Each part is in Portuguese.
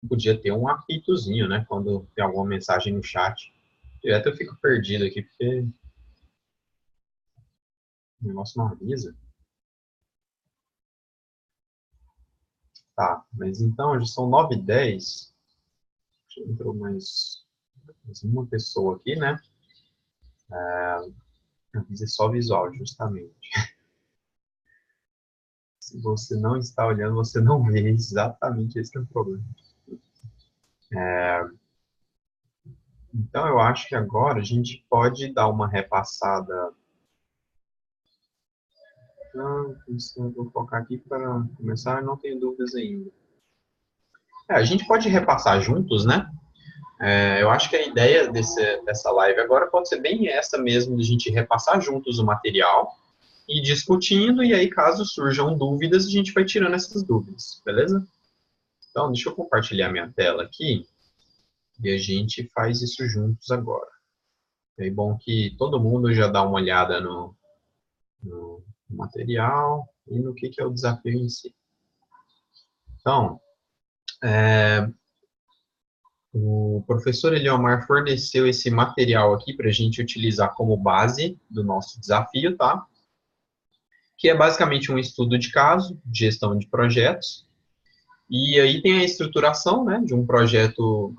Podia ter um apitozinho, né? Quando tem alguma mensagem no chat. Direto eu fico perdido aqui, porque o negócio não avisa. Tá, mas então, já são 9h10. Entrou mais uma pessoa aqui, né? Avisa só visual, justamente. Se você não está olhando, você não vê. Exatamente esse que é o problema. Então, eu acho que agora a gente pode dar uma repassada. Vou colocar aqui para começar, não tenho dúvidas ainda. A gente pode repassar juntos, né? Eu acho que a ideia dessa live agora pode ser bem essa mesmo, de a gente repassar juntos o material e discutindo, e aí caso surjam dúvidas, a gente vai tirando essas dúvidas, beleza? Então, deixa eu compartilhar minha tela aqui e a gente faz isso juntos agora. É bom que todo mundo já dá uma olhada no material e no que é o desafio em si. Então, o professor Eliomar forneceu esse material aqui para a gente utilizar como base do nosso desafio, tá? Que é basicamente um estudo de caso, gestão de projetos, e aí tem a estruturação, né, de um projeto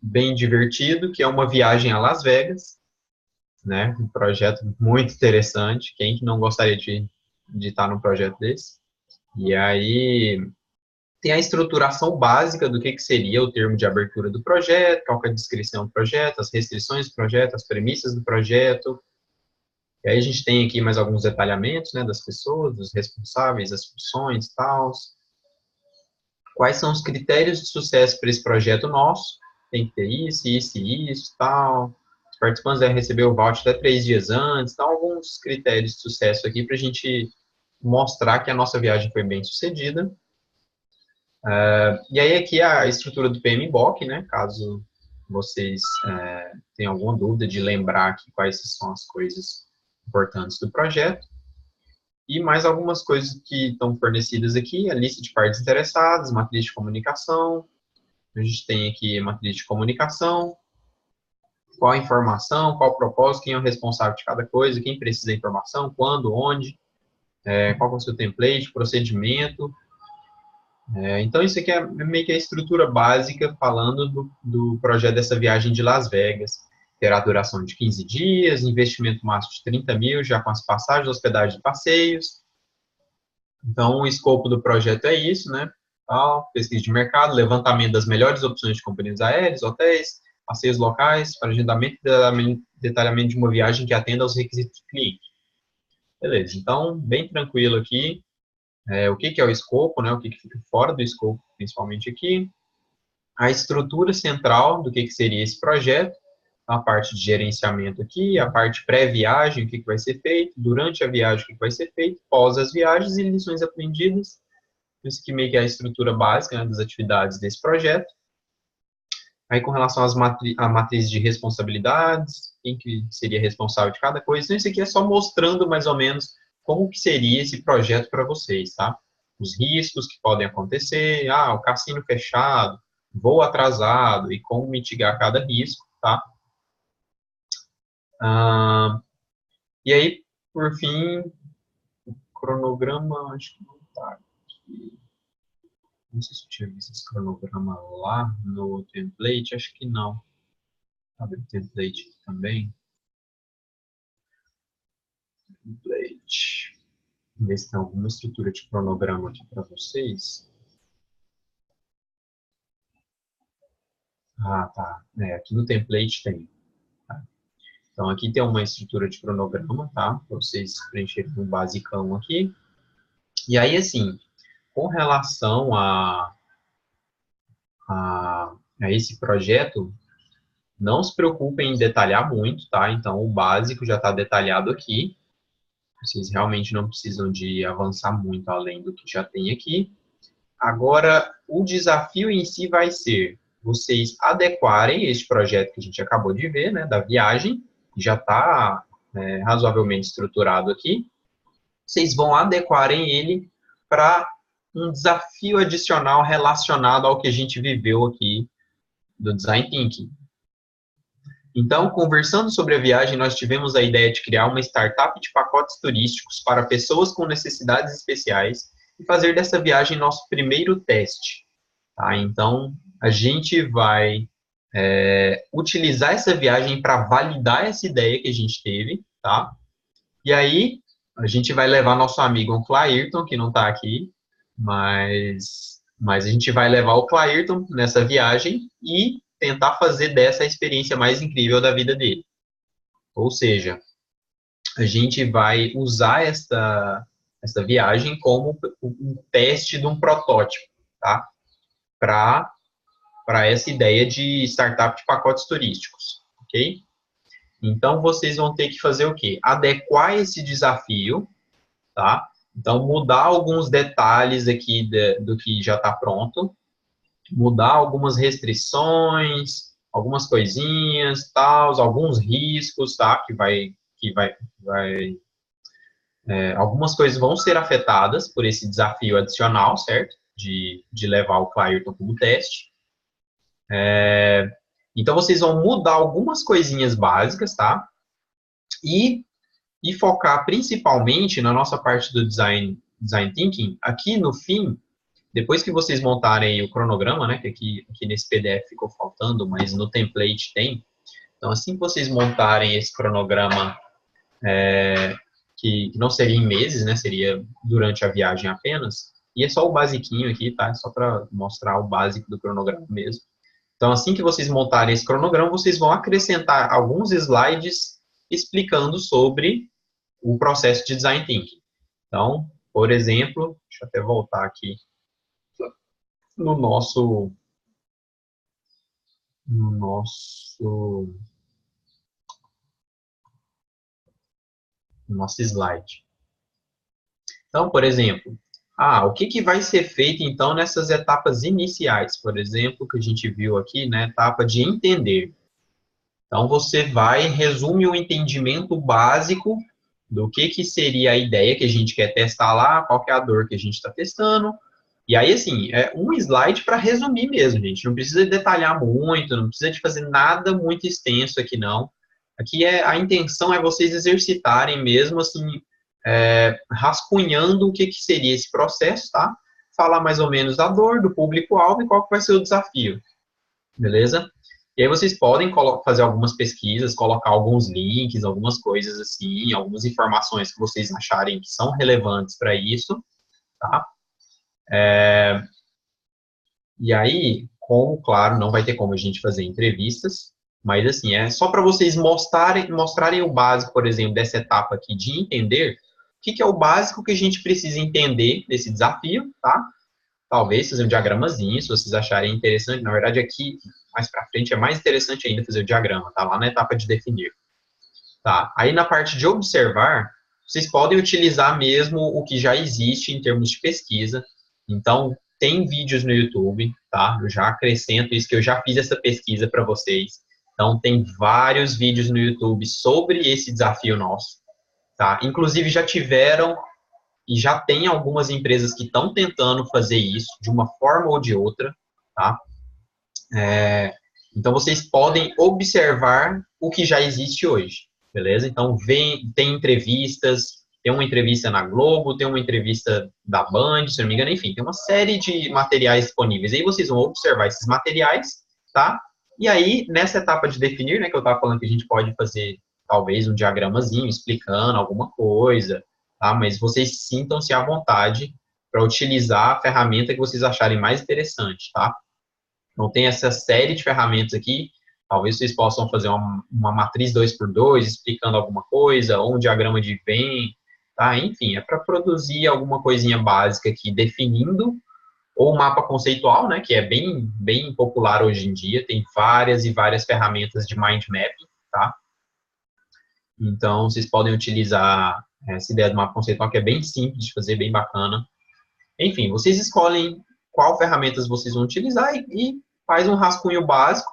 bem divertido, que é uma viagem a Las Vegas, né, um projeto muito interessante, quem que não gostaria de estar num projeto desse? E aí tem a estruturação básica do que seria o termo de abertura do projeto, qual que é a descrição do projeto, as restrições do projeto, as premissas do projeto. E aí a gente tem aqui mais alguns detalhamentos, né, das pessoas, dos responsáveis, as funções e tal. Quais são os critérios de sucesso para esse projeto nosso? Tem que ter isso, tal. Os participantes devem receber o voucher até 3 dias antes. Então, alguns critérios de sucesso aqui para a gente mostrar que a nossa viagem foi bem sucedida. E aí aqui a estrutura do PMBOK, né? Caso vocês tenham alguma dúvida de lembrar aqui quais são as coisas importantes do projeto. E mais algumas coisas que estão fornecidas aqui, a lista de partes interessadas, matriz de comunicação. A gente tem aqui a matriz de comunicação, qual a informação, qual o propósito, quem é o responsável de cada coisa, quem precisa da informação, quando, onde, qual é o seu template, procedimento. Então, isso aqui é meio que a estrutura básica falando do projeto dessa viagem de Las Vegas. Terá duração de 15 dias, investimento máximo de 30 mil, já com as passagens, hospedagem e passeios. Então, o escopo do projeto é isso, né? Pesquisa de mercado, levantamento das melhores opções de companhias aéreas, hotéis, passeios locais, para agendamento e detalhamento de uma viagem que atenda aos requisitos do cliente. Beleza, então, bem tranquilo aqui. O que é o escopo, né? O que fica fora do escopo, principalmente aqui. A estrutura central do que seria esse projeto, a parte de gerenciamento aqui, a parte pré-viagem, o que vai ser feito, durante a viagem, o que vai ser feito, pós as viagens e lições aprendidas. Isso que meio que é a estrutura básica, né, das atividades desse projeto. Aí, com relação à matriz de responsabilidades, quem que seria responsável de cada coisa. Então, isso aqui é só mostrando mais ou menos como que seria esse projeto para vocês, tá? Os riscos que podem acontecer, o cassino fechado, voo atrasado e como mitigar cada risco, tá? E aí, por fim, o cronograma, acho que não tá aqui. Não sei se eu tinha visto esse cronograma lá no template, acho que não. Abre o template aqui também. Template. Vamos ver se tem alguma estrutura de cronograma aqui para vocês. Tá. Aqui no template tem. Tá? Então, aqui tem uma estrutura de cronograma, tá? Para vocês preencherem um basicão aqui. E aí, assim, com relação a esse projeto, não se preocupem em detalhar muito, tá? Então, o básico já está detalhado aqui. Vocês realmente não precisam de avançar muito além do que já tem aqui. Agora, o desafio em si vai ser vocês adequarem este projeto que a gente acabou de ver, né, da viagem, já está razoavelmente estruturado aqui. Vocês vão adequarem ele para um desafio adicional relacionado ao que a gente viveu aqui do Design Thinking. Então, conversando sobre a viagem, nós tivemos a ideia de criar uma startup de pacotes turísticos para pessoas com necessidades especiais e fazer dessa viagem nosso primeiro teste. Tá? Então, a gente vai utilizar essa viagem para validar essa ideia que a gente teve, tá? E aí, a gente vai levar nosso amigo Clairton, que não está aqui, mas a gente vai levar o Clairton nessa viagem e tentar fazer dessa a experiência mais incrível da vida dele. Ou seja, a gente vai usar essa viagem como um teste de um protótipo, tá? Para essa ideia de startup de pacotes turísticos, ok? Então, vocês vão ter que fazer o quê? Adequar esse desafio, tá? Então, mudar alguns detalhes aqui do que já está pronto, mudar algumas restrições, algumas coisinhas, tal, alguns riscos, tá? Algumas coisas vão ser afetadas por esse desafio adicional, certo? De levar o Clairton como teste. Então, vocês vão mudar algumas coisinhas básicas, tá? E focar principalmente na nossa parte do design thinking. Aqui no fim, depois que vocês montarem o cronograma, né, que aqui nesse PDF ficou faltando, mas no template tem. Então, assim que vocês montarem esse cronograma, que não seria em meses, né, seria durante a viagem apenas, e é só o basiquinho aqui, tá? É só para mostrar o básico do cronograma mesmo. Então, assim que vocês montarem esse cronograma, vocês vão acrescentar alguns slides explicando sobre o processo de design thinking. Então, por exemplo, deixa eu até voltar aqui no nosso slide. Então, por exemplo, o que vai ser feito, então, nessas etapas iniciais? Por exemplo, que a gente viu aqui, né, etapa de entender. Então, você resume o entendimento básico do que seria a ideia que a gente quer testar lá, qual que é a dor que a gente está testando. E aí, assim, é um slide para resumir mesmo, gente. Não precisa detalhar muito, não precisa de fazer nada muito extenso aqui, não. Aqui a intenção é vocês exercitarem mesmo, assim, rascunhando o que seria esse processo, tá? Falar mais ou menos da dor, do público-alvo e qual que vai ser o desafio, beleza? E aí vocês podem fazer algumas pesquisas, colocar alguns links, algumas coisas assim, algumas informações que vocês acharem que são relevantes para isso, tá? E aí, claro, não vai ter como a gente fazer entrevistas, mas assim, é só para vocês mostrarem o básico, por exemplo, dessa etapa aqui de entender o que é o básico que a gente precisa entender desse desafio, tá? Talvez fazer um diagramazinho, se vocês acharem interessante. Na verdade, aqui, mais para frente, é mais interessante ainda fazer o diagrama, tá? Lá na etapa de definir. Tá? Aí, na parte de observar, vocês podem utilizar mesmo o que já existe em termos de pesquisa. Então, tem vídeos no YouTube, tá? Eu já acrescento isso, que eu já fiz essa pesquisa para vocês. Então, tem vários vídeos no YouTube sobre esse desafio nosso, tá? Inclusive, já tiveram e já tem algumas empresas que estão tentando fazer isso de uma forma ou de outra, tá? Então, vocês podem observar o que já existe hoje, beleza? Então, tem entrevistas, tem uma entrevista na Globo, tem uma entrevista da Band, se não me engano, enfim, tem uma série de materiais disponíveis. Aí vocês vão observar esses materiais, tá? E aí, nessa etapa de definir, né, que eu estava falando que a gente pode fazer, talvez, um diagramazinho explicando alguma coisa, tá? Mas vocês sintam-se à vontade para utilizar a ferramenta que vocês acharem mais interessante, tá? Então, tem essa série de ferramentas aqui. Talvez vocês possam fazer uma matriz 2x2 explicando alguma coisa, ou um diagrama de Venn, tá? Enfim, é para produzir alguma coisinha básica aqui, definindo, ou um mapa conceitual, né, que é bem popular hoje em dia. Tem várias e várias ferramentas de mind mapping, tá? Então, vocês podem utilizar essa ideia do mapa conceitual, que é bem simples de fazer, bem bacana. Enfim, vocês escolhem qual ferramentas vocês vão utilizar e faz um rascunho básico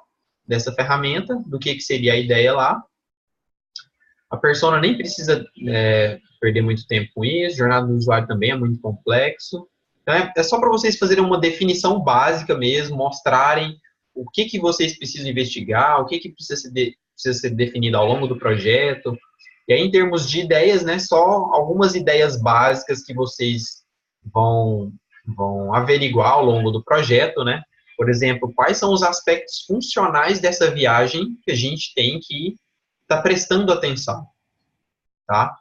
dessa ferramenta, do que seria a ideia lá. A persona nem precisa perder muito tempo com isso, jornada do usuário também é muito complexo. Então, é só para vocês fazerem uma definição básica mesmo, mostrarem o que vocês precisam investigar, o que precisa ser definido ao longo do projeto. E aí, em termos de ideias, né, só algumas ideias básicas que vocês vão averiguar ao longo do projeto, né? Por exemplo, quais são os aspectos funcionais dessa viagem que a gente tem que estar prestando atenção, tá?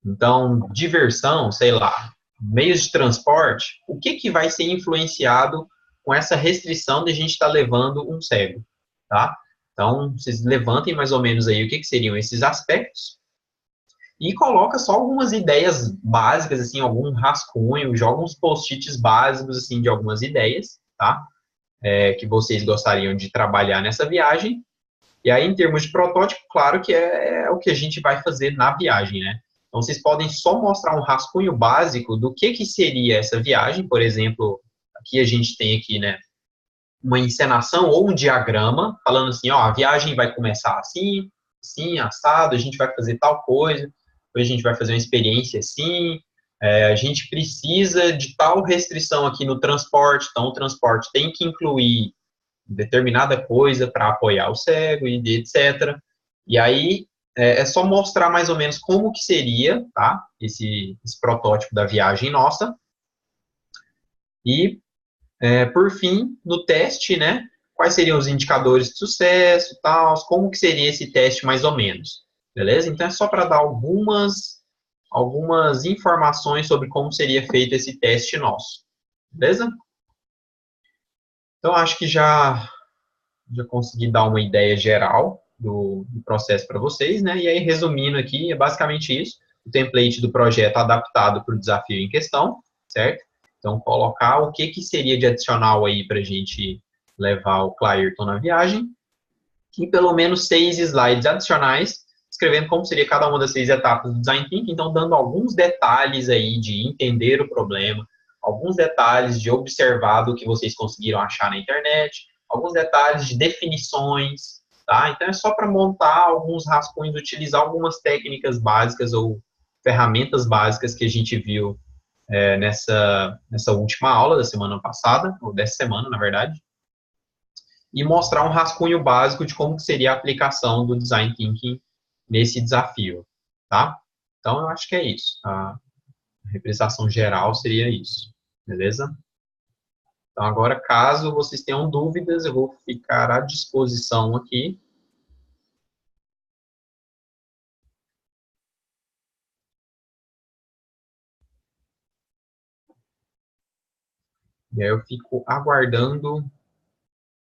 Então, diversão, sei lá, meios de transporte, o que vai ser influenciado com essa restrição de a gente estar levando um cego, tá? Então, vocês levantem mais ou menos aí o que seriam esses aspectos e coloca só algumas ideias básicas, assim, algum rascunho, joga uns post-its básicos, assim, de algumas ideias, tá? Que vocês gostariam de trabalhar nessa viagem. E aí, em termos de protótipo, claro que é o que a gente vai fazer na viagem, né? Então, vocês podem só mostrar um rascunho básico do que seria essa viagem. Por exemplo, aqui a gente tem aqui, né, uma encenação ou um diagrama falando assim, ó, a viagem vai começar assim, assim, assado, a gente vai fazer tal coisa, depois a gente vai fazer uma experiência assim, a gente precisa de tal restrição aqui no transporte, então o transporte tem que incluir determinada coisa para apoiar o cego e etc. E aí é só mostrar mais ou menos como que seria, tá? Esse protótipo da viagem nossa. E por fim, no teste, né? Quais seriam os indicadores de sucesso, tal? Como que seria esse teste mais ou menos? Beleza? Então é só para dar algumas informações sobre como seria feito esse teste nosso. Beleza? Então acho que já consegui dar uma ideia geral do processo para vocês, né? E aí, resumindo aqui, é basicamente isso. O template do projeto adaptado para o desafio em questão, certo? Então, colocar o que seria de adicional aí para a gente levar o Clairton na viagem. E pelo menos 6 slides adicionais, escrevendo como seria cada uma das 6 etapas do Design Thinking, então dando alguns detalhes aí de entender o problema, alguns detalhes de observar do que vocês conseguiram achar na internet, alguns detalhes de definições, tá? Então é só para montar alguns rascunhos, utilizar algumas técnicas básicas ou ferramentas básicas que a gente viu nessa última aula da semana passada, ou dessa semana, na verdade, e mostrar um rascunho básico de como seria a aplicação do Design Thinking nesse desafio, tá? Então, eu acho que é isso. A representação geral seria isso, beleza? Então, agora, caso vocês tenham dúvidas, eu vou ficar à disposição aqui. E aí eu fico aguardando